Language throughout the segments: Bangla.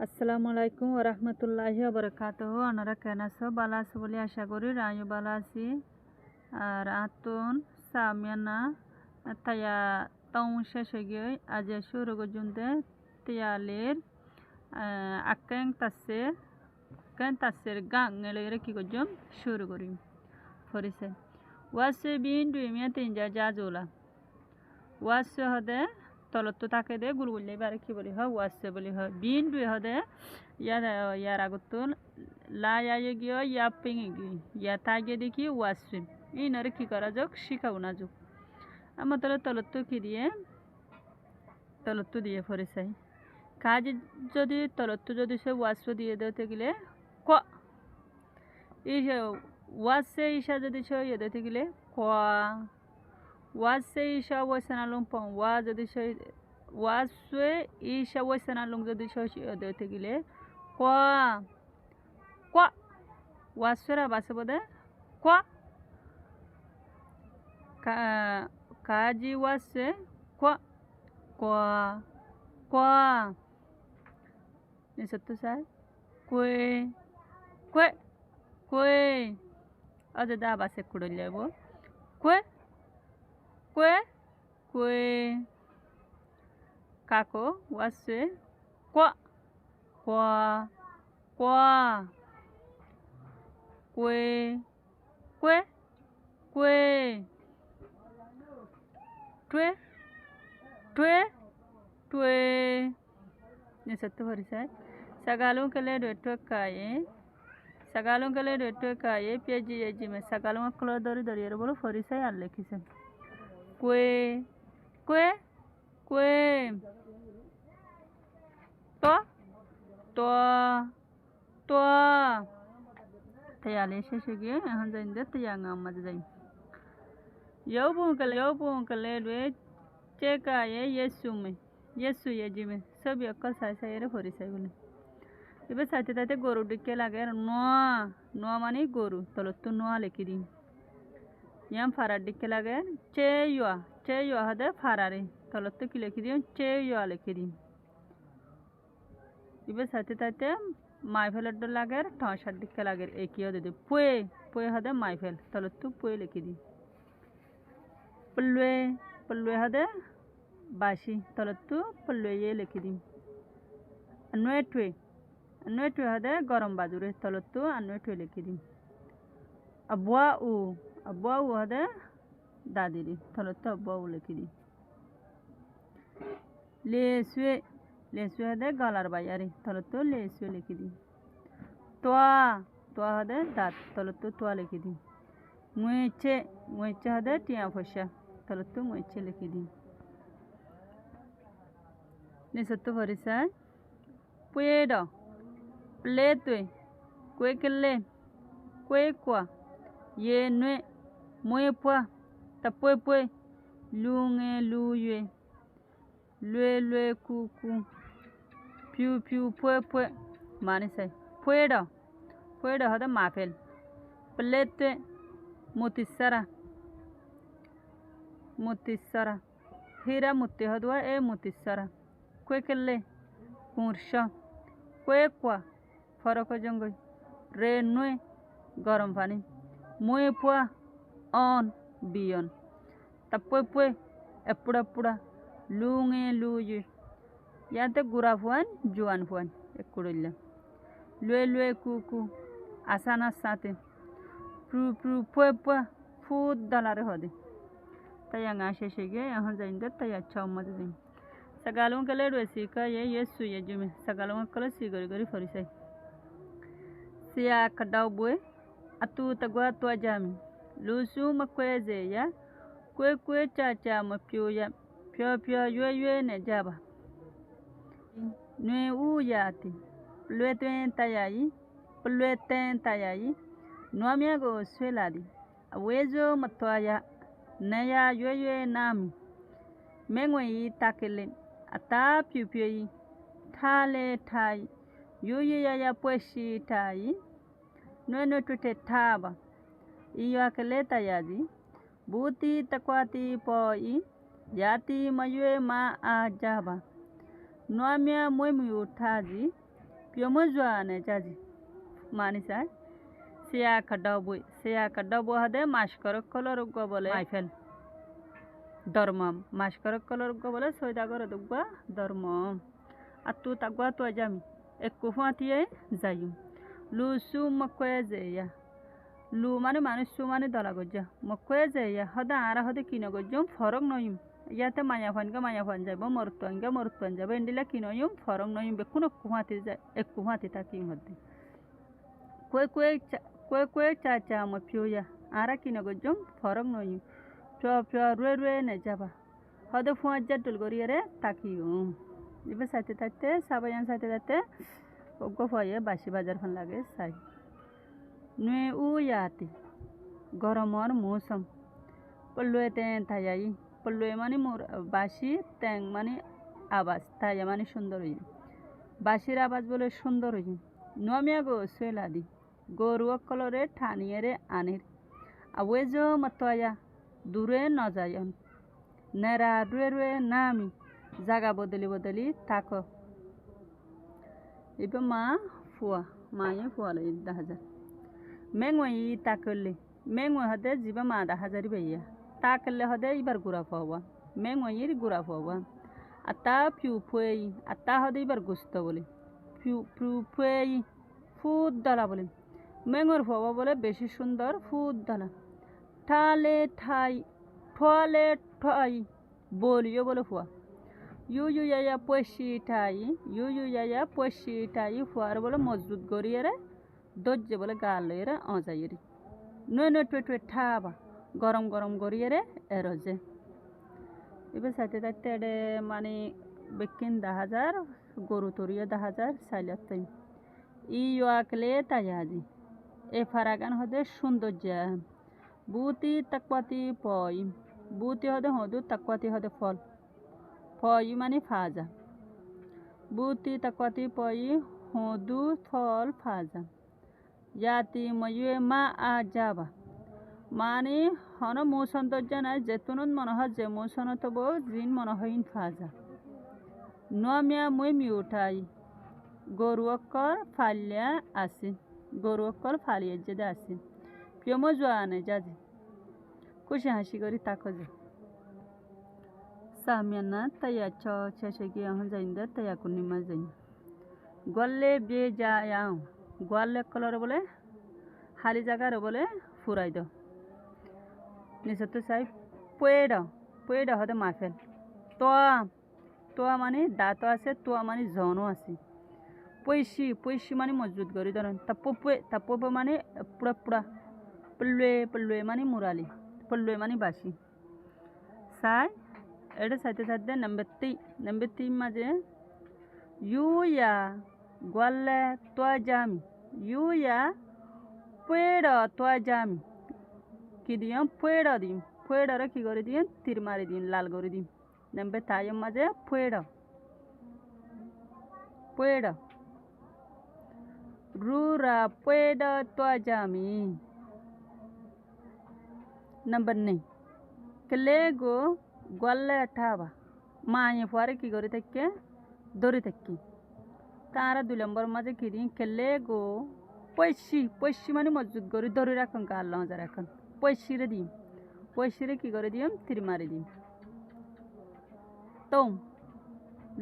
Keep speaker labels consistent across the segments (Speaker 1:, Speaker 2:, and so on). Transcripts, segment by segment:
Speaker 1: আসসালামু আলাইকুম ওয়া রাহমাতুল্লাহি ওয়া বারাকাতুহু। আপনারা কেমন আছো? ভালো আছো বলে আশা করি। আমিও ভালো আছি। আর আতুন সামিয়ানা তায়া তাও শেষ হয়ে গিয়ে আজ শুরু করজুনতে তিয়ালের কেন তাসের গাং এলে কি করজুম শুরু করি ফরিসে ওয়াসে বিন দুই মিয়া তিনজা জাজোলা ওয়াসে হদে তলতো তাকে দে গুলগুলি বারে কি বলি হয় ওয়াসে বলি হয় বিন দুই হদে ইয়ার আগত লা গিয়ে ইয়া পিঙে গিয়ে ইয়া তাগে দেখি ওয়াসে ইনারে কি করা যাক শিখাও না যাক আমার তাহলে তলত্ব দিয়ে ফরে চাই কাজ যদি তলত্ব যদি সে ওয়াসে দিয়ে দিতে গেলে ক এই ওয়াসে ইসা যদি সে ইয়ে দিতে গেলে ক ওয়াসে ইসা ওয়াসনা লং পং ওয়া যদি সে ওয়াসে ইসা ওয়াসনা লং যদি সে ইয়ে দিতে গেলে ক ক ওয়াসরা বাসে বদে ক কাজি ওয়াসে ক ক ক নিসত্তু সাই কুয়ে কুয়ে কুয়ে আজ দা বাসে কুড়ে যাব কুয়ে কুয়ে কুয়ে কাকো ওয়াসে ক ক ক কুয়ে কুয়ে কুয়ে টুয়ে টুয়ে টুয়ে নিসত্তু হরিসাই सगालों के लिए रेटो काये पेजी एजी में सगालों का कलर दरी दरी ये बोलो फरिसा यार लेखी से कुए कुए कुए तो तो तो तयाले से गए यहाँ जाइंदे तयांगा मज जाइन यो बुंकले रे चेकाये येसु ये जी में सब यक्कल साइसा ये फरिसा बोले এবার সাথে সাথে গরু দিকে লাগে নোয়া মানে গরু তলত নোয়া লিখে দিন ইয়াম ফারার দিকে লাগে চেয়া হদে ফারারে তলত কি লিখে দিন চেয়া লিখে দিন এবার সাথে সাথে মাইফেলের লাগে ঠসার দিকে লাগে একই হদে দিই পুয়ে হদে মাইফেল তলত পুয়ে লিখে দিন পল্লুয়ে হদে বাসি তলত পল্লুয়ে লিখে দিন নয়টুয়ে হদে গরম বাজুরে তলতো আর নয়টুয়ে লিখে দিন আবুয়া হদে দাদিরি তলতো আবুয়া লিখে দিন লেসুয়ে হদে গলার বাইয়ারি তলতো লেসুয়ে লিখে দিন তোয়া হদে দাঁত তলতো তোয়া লিখে দিন মুয়েছে হদে টিয়া ফসা তলতো মুয়েছে লিখে দিন নিসত্তু ভরিসায় পুয়েডো प्लेटवे कुए किल्ले कुए कुआ ये नुए मुए पुआ तपुए पुए लूंगे लूये लुए कू प्यू पुए माने से पुएडो हदा माफेल प्लेटवे मुतिसरा हीरा मुत्ते हदवा ए मुतिसरा कुए किल्ले कुर्शा कुए कुआ फरक जंगई रे नुए गरम पानी मुए पुआ ऑन बियन तपुए पुए एपुड़ा लूंगे लूये याते गुरा फुआन जुआन फुआन एकुड़िल्ला लुए कू आसाना साते प्रू पुए फूद दलारे होदे तयांगा शेषेगे यहाँ जाइंदे तया अच्छा मत जाइन सगालों के लिए वैसी का ये सुये जो में सगालों का कलर सी गरी फरिसाई सिया कडाव बुए अतु तगवा तो जामी लूसू मक्वे या कुए चाचा मप्यो या प्यो ये ने जाबा नुए ऊ याती प्लुए तें तायाई नुआमिया गो स्वेलादी अवेजो मतवाया नया ये नामी मेंगवे ताकेले अता प्यो थाले Thai ya pueshi tai no tute taba iyo akeleta yaji buti takwati poi yati mayue ma ajaba noamia muemu taji পিয়মো জোয়ানে জাজি মানি চাই সিয়া কাডা বই হাদে মাসকরক কলর বলে মাইফেল ধর্মম মাসকরক কলর বলে সৈদাগর দুগবা ধর্ম আর তু তাগবা তো জামি একু ফাঁতিয়ে যাইম লু সু মকয়ে যেয়া লু মানে মানুষ সু মানে দলা গজ্জা মকয়ে যেয়া হদা আরা হদে কিনো গজ্জম ফরক নইম ইয়াতে মায়া ফান যাইব মরুত্তান যাব এন্ডিলা কিনইম ফরক নইম বেকুন একু ফাঁতি থাকিম হদ্দি কয়ে চা মো পিওয়া আরা কিনো গজ্জম ফরক নইম পিয়া রুয়ে নে যাবা হদে ফুঁয়ার যা ডুল গড়িয়ে তাকিম এবার সাথে থাকতে সাবাইয়ান সাথে থাকতে ওগো ফয়ে বাসি বাজার ফান লাগে চাই নুয়ে ইয়াতি গরমর মৌসুম পল্লুয়ে তেন থাই পল্লুয়ে মানে মোর বাসি ট্যাং মানে আওয়াজ তাই মানে সুন্দর হই বাসির আওয়াজ বলে সুন্দর হই নমিয়া গো সোয়েলা দি গরু কলরে ঠানিয়ে আনির আওয়ে যো মতয়া দূরে ন যায় নেরা রুয়ে নামি জাগা বদলি থাকো এবার মায়ে ফুয়া লই 10,000 মেঙ্গই তাকলে মেঙ্গই হদে জিবা মা 10,000 বাইয়া তাকলে হদে এবার গুড়া ফুয়া মেঙ্গইয়ের গুড়া ফুয়া আর তা পিউ ফুয়েই আর তা হদে এবার গুস্ত বলে পিউ ফুয়েই ফুদ দলা বলে মেঙ্গর ফুয়া বলে বেশি সুন্দর ফুদ দলা ঠালে ঠাই বলিও বলে ফুয়া ইউ ইয়া পয়সি ঠাই ফুয়ার বলে মজবুত গড়িয়ে দজ্জে বলে গাল লইরে অজাইরি নয় টুয়ে ঠাবা গরম গড়িয়ে এরজে এবার সাথে থাকতে এডে মানে বেকিন 10,000 গরু তরিয়ে 10,000 সাইলাত তাই ইয়াকলে তাইয়াজি এ ফারাগান হদে সৌন্দর্য বুতি তাকপাতি পয় বুতি হদে হদু তাকপাতি হদে ফল পয় মানে ফাজা বুতি তাকপাতি পয় হদু ফল ফাজা ইয়াতি ময়ুয়ে মা আ যাবা মানে হন মৌ সৌন্দর্য নাই যেতুনুন মনে হয় যে মৌসন তব জিন মনে হইন ফাজা নমিয়া মই মিউঠাই গরুয়কর ফালিয়া আসি গরুয়কর ফালিয়ে যেদে আসি পিয়মো জোয়ানে যাজি খুশি হাসি করি তাকো যে সামিয়ানা তাইয়া শেষে গিয়ে এখন যাইন্দে তাইয়া কুনিমা যাই গলে বিয়ে যাও গোয়ালে কলর বলে হালি জায়গার বলে ফুরাই দাও নিচে চাই পয়েডা হতে মাফেল তোয়া মানে দাঁত আছে তোয়া মানে জনও আছে পয়সি মানে মজবুত করি ধরেন তাপে মানে পুরা পল্লুয়ে মানে মুরালি পল্লুয়ে মানে বাসি চাই এটা সাথে নাম্বার 3 মাঝে ইয়া গোয়ালে তোয়া জামি ইয়া পয়েডা তোয়া জামি কি দিম পয়েডারে কি করে দিম তীর মারি দিম লাল করে দিম নাম্বার তাইয়ের মাঝে পয়েডা রুরা পয়েডা তোয়া জামি নাম্বার নেই কেলে গো গোয়ালে ঠাবা মায়ে ফুয়ারে কি করে থাকে দড়ি থাকি তারা 2 নম্বর মাঝে কি দিন কেলে গো পয়সি মানে মজবুত করে ধরে রাখুন কাল রাখুন পয়সিরে কি করে দিম তীর মারি দিম তো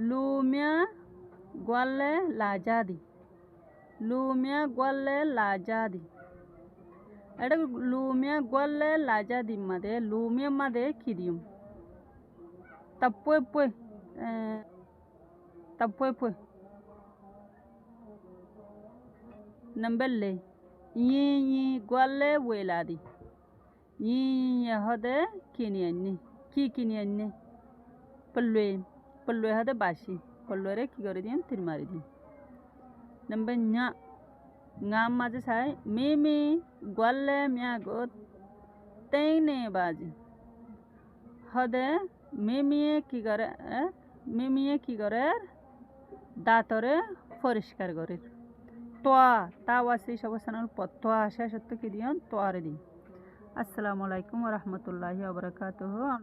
Speaker 1: লুমিয়া গোয়ালে লাজা দি এটা লুমিয়া গোয়ালে লাজা দিম মাদে লুমিয়া মাদে কি দিম তাপয়ে नंबर ले ये गोले वेला दी ये हदे किनियन्ने पल्लुए हदे बासी पल्लुए रे की करे दिम तिर मारी दी नंबर ङा माजे साय मे गोले मिया गो तेने बाजी हदे মেমিয়ে কি করে দাঁতরে পরিষ্কার করে তাও আছে সব তোয়া আসে সত্য কি দিন তোয়ারে দিন। আসসালামু আলাইকুম ওয়া রাহমাতুল্লাহি ওয়া বারাকাতুহু।